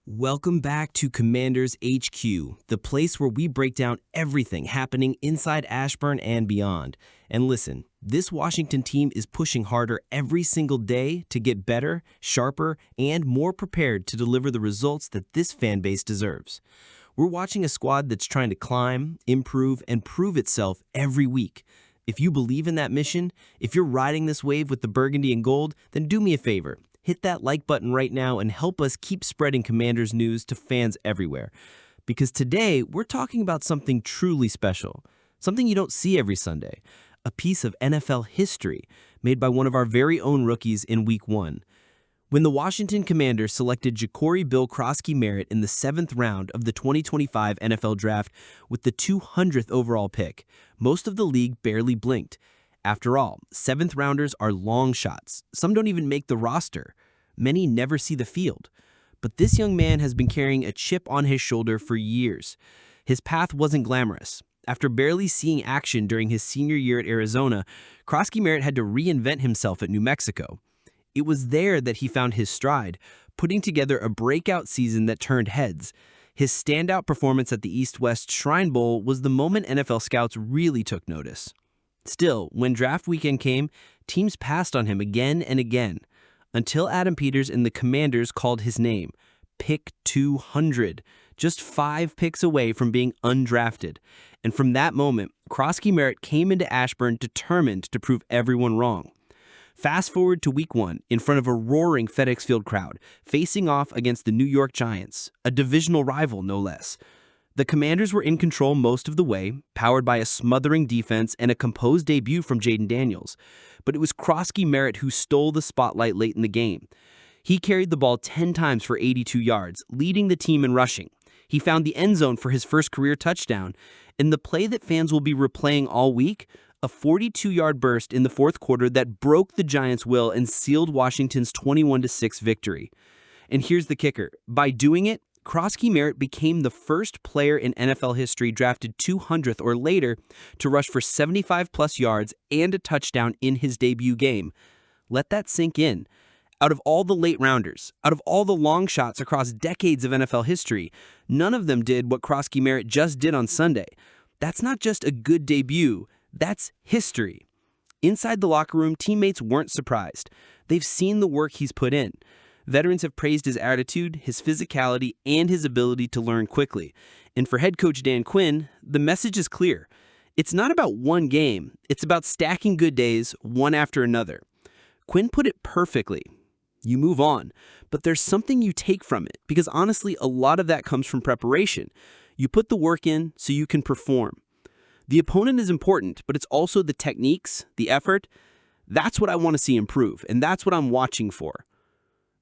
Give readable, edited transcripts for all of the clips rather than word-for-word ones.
Welcome back to Commanders HQ, the place where we break down everything happening inside Ashburn and beyond. And listen, this Washington team is pushing harder every single day to get better, sharper, and more prepared to deliver the results that this fan base deserves. We're watching a squad that's trying to climb, improve, and prove itself every week. If you believe in that mission, if you're riding this wave with the burgundy and gold, then do me a favor. Hit that like button right now and help us keep spreading Commanders news to fans everywhere. Because today, we're talking about something truly special. Something you don't see every Sunday. A piece of NFL history made by one of our very own rookies in Week 1. When the Washington Commanders selected Jacory Bill Kroski Merritt in the 7th round of the 2025 NFL Draft with the 200th overall pick, most of the league barely blinked. After all, 7th rounders are long shots. Some don't even make the roster. Many never see the field. But this young man has been carrying a chip on his shoulder for years. His path wasn't glamorous. After barely seeing action during his senior year at Arizona, Kroski Merritt had to reinvent himself at New Mexico. It was there that he found his stride, putting together a breakout season that turned heads. His standout performance at the East-West Shrine Bowl was the moment NFL scouts really took notice. Still, when draft weekend came, teams passed on him again and again, until Adam Peters and the Commanders called his name. Pick 200, just 5 picks away from being undrafted. And from that moment, Kroski Merritt came into Ashburn determined to prove everyone wrong. Fast forward to Week 1, in front of a roaring FedEx Field crowd, facing off against the New York Giants, a divisional rival no less. The Commanders were in control most of the way, powered by a smothering defense and a composed debut from Jayden Daniels. But it was Kroski Merritt who stole the spotlight late in the game. He carried the ball 10 times for 82 yards, leading the team in rushing. He found the end zone for his first career touchdown. In the play that fans will be replaying all week, a 42-yard burst in the fourth quarter that broke the Giants' will and sealed Washington's 21-6 victory. And here's the kicker. By doing it, Kroski Merritt became the first player in NFL history drafted 200th or later to rush for 75-plus yards and a touchdown in his debut game. Let that sink in. Out of all the late rounders, out of all the long shots across decades of NFL history, none of them did what Kroski Merritt just did on Sunday. That's not just a good debut, that's history. Inside the locker room, teammates weren't surprised. They've seen the work he's put in. Veterans have praised his attitude, his physicality, and his ability to learn quickly. And for head coach Dan Quinn, the message is clear. It's not about one game. It's about stacking good days, one after another. Quinn put it perfectly. You move on, but there's something you take from it, because honestly, a lot of that comes from preparation. You put the work in so you can perform. The opponent is important, but it's also the techniques, the effort. That's what I want to see improve, and that's what I'm watching for.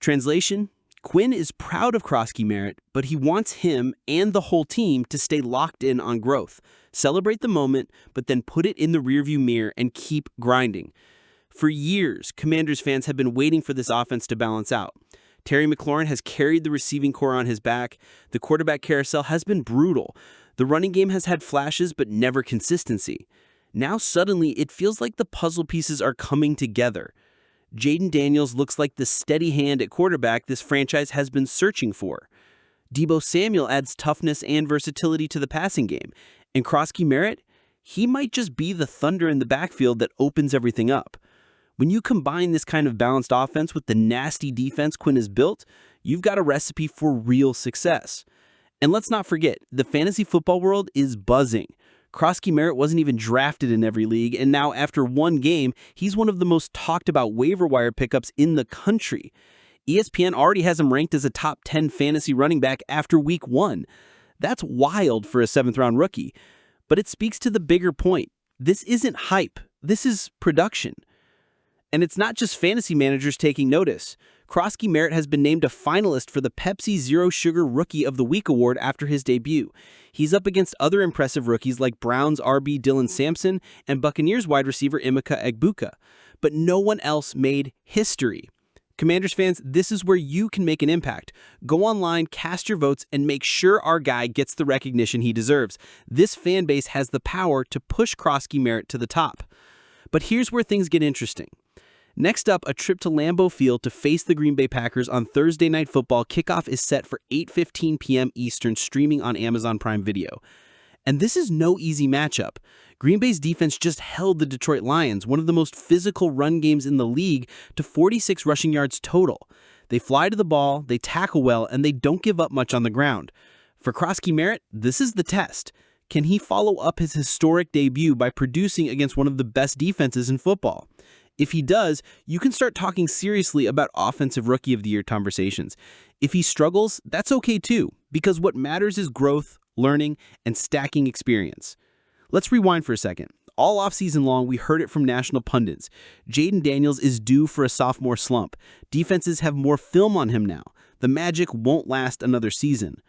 Translation, Quinn is proud of Kroski Merritt, but he wants him and the whole team to stay locked in on growth. Celebrate the moment, but then put it in the rearview mirror and keep grinding. For years, Commanders fans have been waiting for this offense to balance out. Terry McLaurin has carried the receiving core on his back. The quarterback carousel has been brutal. The running game has had flashes, but never consistency. Now suddenly, it feels like the puzzle pieces are coming together. Jayden Daniels looks like the steady hand at quarterback this franchise has been searching for. Deebo Samuel adds toughness and versatility to the passing game. And Kroski Merritt, he might just be the thunder in the backfield that opens everything up. When you combine this kind of balanced offense with the nasty defense Quinn has built, you've got a recipe for real success. And let's not forget, the fantasy football world is buzzing. Kroski Merritt wasn't even drafted in every league, and now after one game, he's one of the most talked about waiver wire pickups in the country. ESPN already has him ranked as a top 10 fantasy running back after Week 1. That's wild for a 7th-round rookie. But it speaks to the bigger point. This isn't hype. This is production. And it's not just fantasy managers taking notice. Kroski Merritt has been named a finalist for the Pepsi Zero Sugar Rookie of the Week award after his debut. He's up against other impressive rookies like Browns RB Dylan Sampson and Buccaneers wide receiver Emeka Egbuka. But no one else made history. Commanders fans, this is where you can make an impact. Go online, cast your votes, and make sure our guy gets the recognition he deserves. This fan base has the power to push Kroski Merritt to the top. But here's where things get interesting. Next up, a trip to Lambeau Field to face the Green Bay Packers on Thursday Night Football. Kickoff is set for 8:15 p.m. Eastern, streaming on Amazon Prime Video. And this is no easy matchup. Green Bay's defense just held the Detroit Lions, one of the most physical run games in the league, to 46 rushing yards total. They fly to the ball, they tackle well, and they don't give up much on the ground. For Krosky Merritt, this is the test. Can he follow up his historic debut by producing against one of the best defenses in football? If he does, you can start talking seriously about Offensive Rookie of the Year conversations. If he struggles, that's okay too, because what matters is growth, learning, and stacking experience. Let's rewind for a second. All offseason long, we heard it from national pundits. Jayden Daniels is due for a sophomore slump. Defenses have more film on him now. The magic won't last another season.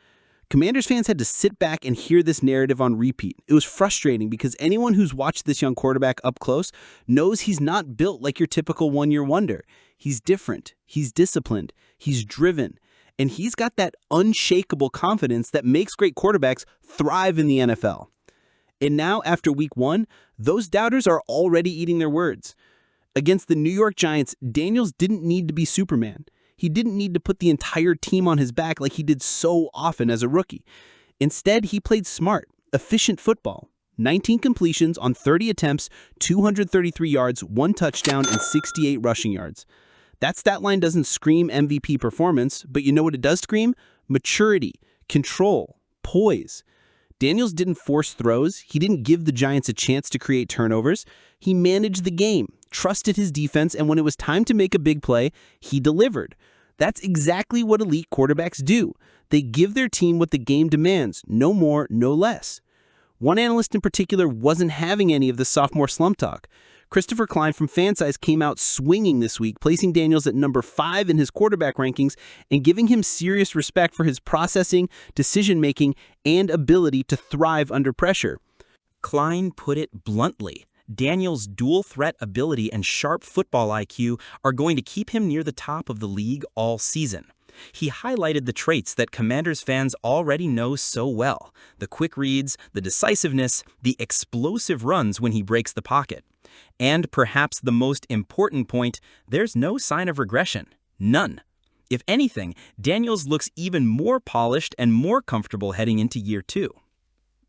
Commanders fans had to sit back and hear this narrative on repeat. It was frustrating because anyone who's watched this young quarterback up close knows he's not built like your typical one-year wonder. He's different, he's disciplined, he's driven, and he's got that unshakable confidence that makes great quarterbacks thrive in the NFL. And now, after week 1, those doubters are already eating their words. Against the New York Giants, Daniels didn't need to be Superman. He didn't need to put the entire team on his back like he did so often as a rookie. Instead, he played smart, efficient football. 19 completions on 30 attempts, 233 yards, 1 touchdown, and 68 rushing yards. That stat line doesn't scream MVP performance, but you know what it does scream? Maturity, control, poise. Daniels didn't force throws. He didn't give the Giants a chance to create turnovers. He managed the game, trusted his defense, and when it was time to make a big play, he delivered. That's exactly what elite quarterbacks do. They give their team what the game demands, no more, no less. One analyst in particular wasn't having any of the sophomore slump talk. Christopher Klein from Fansize came out swinging this week, placing Daniels at number 5 in his quarterback rankings and giving him serious respect for his processing, decision-making, and ability to thrive under pressure. Klein put it bluntly. Daniels' dual threat ability and sharp football IQ are going to keep him near the top of the league all season. He highlighted the traits that Commanders fans already know so well: the quick reads, the decisiveness, the explosive runs when he breaks the pocket. And perhaps the most important point, there's no sign of regression. None. If anything, Daniels looks even more polished and more comfortable heading into year 2.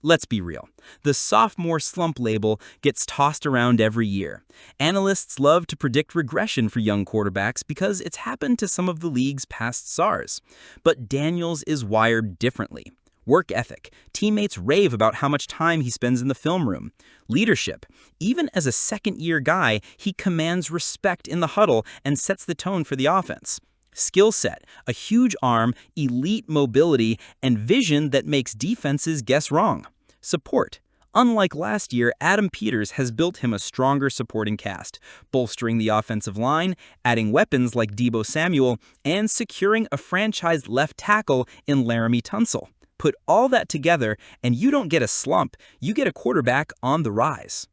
Let's be real. The sophomore slump label gets tossed around every year. Analysts love to predict regression for young quarterbacks because it's happened to some of the league's past stars. But Daniels is wired differently. Work ethic. Teammates rave about how much time he spends in the film room. Leadership. Even as a second-year guy, he commands respect in the huddle and sets the tone for the offense. Skill set, a huge arm, elite mobility, and vision that makes defenses guess wrong. Support. Unlike last year, Adam Peters has built him a stronger supporting cast, bolstering the offensive line, adding weapons like Deebo Samuel, and securing a franchise left tackle in Laramie Tunsil. Put all that together, and you don't get a slump, you get a quarterback on the rise.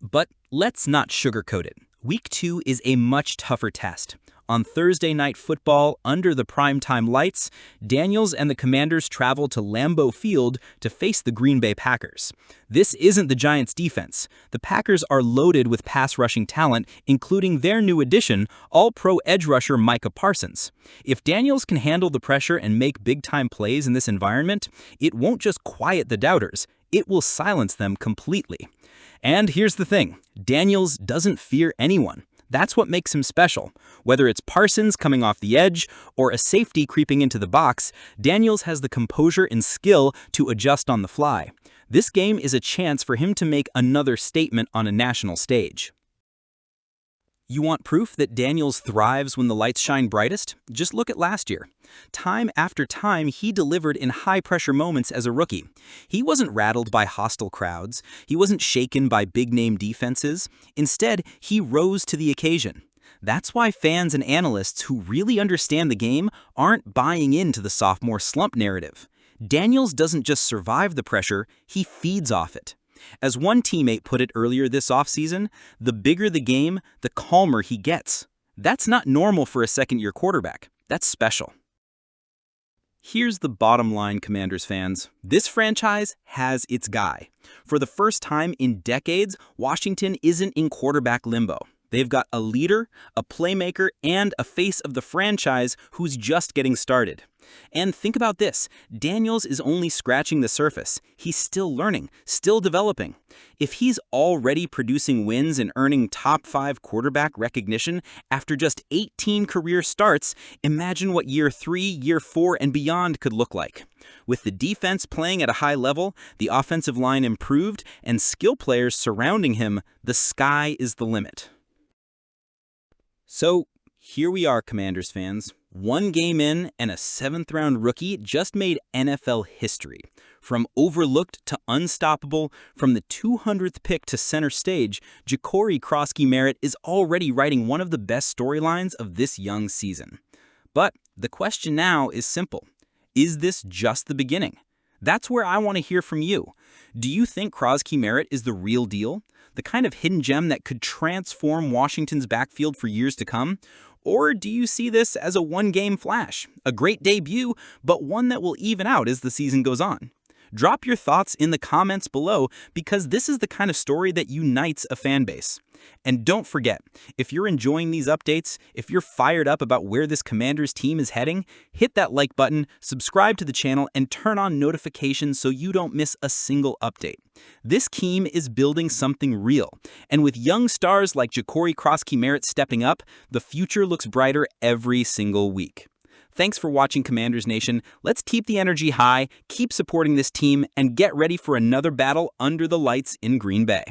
But let's not sugarcoat it. Week 2 is a much tougher test. On Thursday Night Football, under the primetime lights, Daniels and the Commanders travel to Lambeau Field to face the Green Bay Packers. This isn't the Giants' defense. The Packers are loaded with pass-rushing talent, including their new addition, all-pro edge rusher Micah Parsons. If Daniels can handle the pressure and make big-time plays in this environment, it won't just quiet the doubters, it will silence them completely. And here's the thing, Daniels doesn't fear anyone. That's what makes him special. Whether it's Parsons coming off the edge or a safety creeping into the box, Daniels has the composure and skill to adjust on the fly. This game is a chance for him to make another statement on a national stage. You want proof that Daniels thrives when the lights shine brightest? Just look at last year. Time after time, he delivered in high-pressure moments as a rookie. He wasn't rattled by hostile crowds. He wasn't shaken by big-name defenses. Instead, he rose to the occasion. That's why fans and analysts who really understand the game aren't buying into the sophomore slump narrative. Daniels doesn't just survive the pressure, he feeds off it. As one teammate put it earlier this offseason, the bigger the game, the calmer he gets. That's not normal for a second-year quarterback. That's special. Here's the bottom line, Commanders fans. This franchise has its guy. For the first time in decades, Washington isn't in quarterback limbo. They've got a leader, a playmaker, and a face of the franchise who's just getting started. And think about this, Daniels is only scratching the surface. He's still learning, still developing. If he's already producing wins and earning top 5 quarterback recognition after just 18 career starts, imagine what year 3, year 4, and beyond could look like. With the defense playing at a high level, the offensive line improved, and skill players surrounding him, the sky is the limit. So, here we are, Commanders fans. One game in, and a 7th-round rookie just made NFL history. From overlooked to unstoppable, from the 200th pick to center stage, Jacory Krosky-Merritt is already writing one of the best storylines of this young season. But the question now is simple. Is this just the beginning? That's where I want to hear from you. Do you think Krosky-Merritt is the real deal? The kind of hidden gem that could transform Washington's backfield for years to come? Or do you see this as a one-game flash, a great debut, but one that will even out as the season goes on? Drop your thoughts in the comments below because this is the kind of story that unites a fan base. And don't forget, if you're enjoying these updates, if you're fired up about where this Commanders team is heading, hit that like button, subscribe to the channel, and turn on notifications so you don't miss a single update. This team is building something real, and with young stars like Jacory Krosky-Merritt stepping up, the future looks brighter every single week. Thanks for watching, Commanders Nation. Let's keep the energy high, keep supporting this team, and get ready for another battle under the lights in Green Bay.